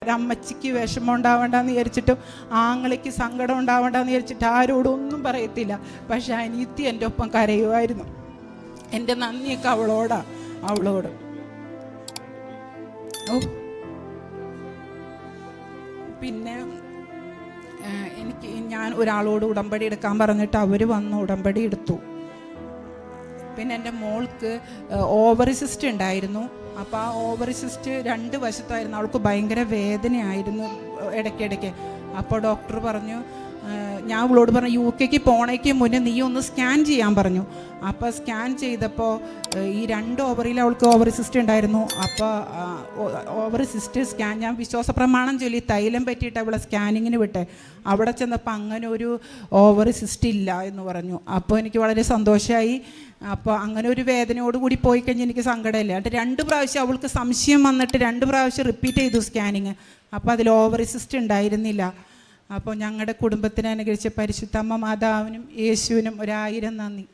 ഒരമ്മച്ചിക്ക് വിഷമം ഉണ്ടാവണ്ടെന്ന് വിചാരിച്ചിട്ടും ആങ്ങളിക്ക് സങ്കടം ഉണ്ടാവണ്ടെന്ന് വിചാരിച്ചിട്ട് ആരോടും ഒന്നും പറയത്തില്ല. പക്ഷെ അനിയത്തി എൻ്റെ ഒപ്പം കരയുമായിരുന്നു. എൻ്റെ നന്ദിയൊക്കെ അവളോട്. പിന്നെ ഞാൻ ഒരാളോട് ഉടമ്പടി എടുക്കാൻ പറഞ്ഞിട്ട് അവർ വന്ന് ഉടമ്പടി എടുത്തു. പിന്നെ എൻ്റെ മോൾക്ക് ഓവറി സിസ്റ്റ് ഉണ്ടായിരുന്നു. അപ്പോൾ ആ ഓവറി സിസ്റ്റ് 2 വശത്തായിരുന്നു. അവൾക്ക് ഭയങ്കര വേദനയായിരുന്നു ഇടയ്ക്കിടയ്ക്ക്. അപ്പോൾ ഡോക്ടർ പറഞ്ഞു, ഞാൻ അവളോട് പറഞ്ഞു UK പോണേക്ക് മുന്നേ നീ ഒന്ന് സ്കാൻ ചെയ്യാൻ പറഞ്ഞു. അപ്പോൾ സ്കാൻ ചെയ്തപ്പോൾ ഈ 2 ഓവറിയിൽ അവൾക്ക് ഓവറി സിസ്റ്റ് ഉണ്ടായിരുന്നു. അപ്പോൾ ഓവറി സിസ്റ്റ് സ്കാൻ ഞാൻ വിശ്വാസ പ്രമാണം ചൊല്ലി തൈലം പറ്റിയിട്ട് അവളെ സ്കാനിങ്ങിന് വിട്ടെ. അവിടെ ചെന്നപ്പോൾ അങ്ങനെ ഒരു ഓവറി സിസ്റ്റ് ഇല്ല എന്ന് പറഞ്ഞു. അപ്പോൾ എനിക്ക് വളരെ സന്തോഷമായി. അപ്പോൾ അങ്ങനെ ഒരു വേദനയോടുകൂടി പോയി കഴിഞ്ഞാൽ എനിക്ക് സങ്കടമില്ല. എന്നിട്ട് 2 പ്രാവശ്യം അവൾക്ക് സംശയം വന്നിട്ട് 2 പ്രാവശ്യം റിപ്പീറ്റ് ചെയ്തു സ്കാനിങ്. അപ്പോൾ അതിൽ ഓവറി സിസ്റ്റ് ഉണ്ടായിരുന്നില്ല. അപ്പോൾ ഞങ്ങളുടെ കുടുംബത്തിനെ അനുഗ്രഹിച്ച പരിശുദ്ധ അമ്മ മാതാവിനും യേശുവിനും 1000 നന്ദി.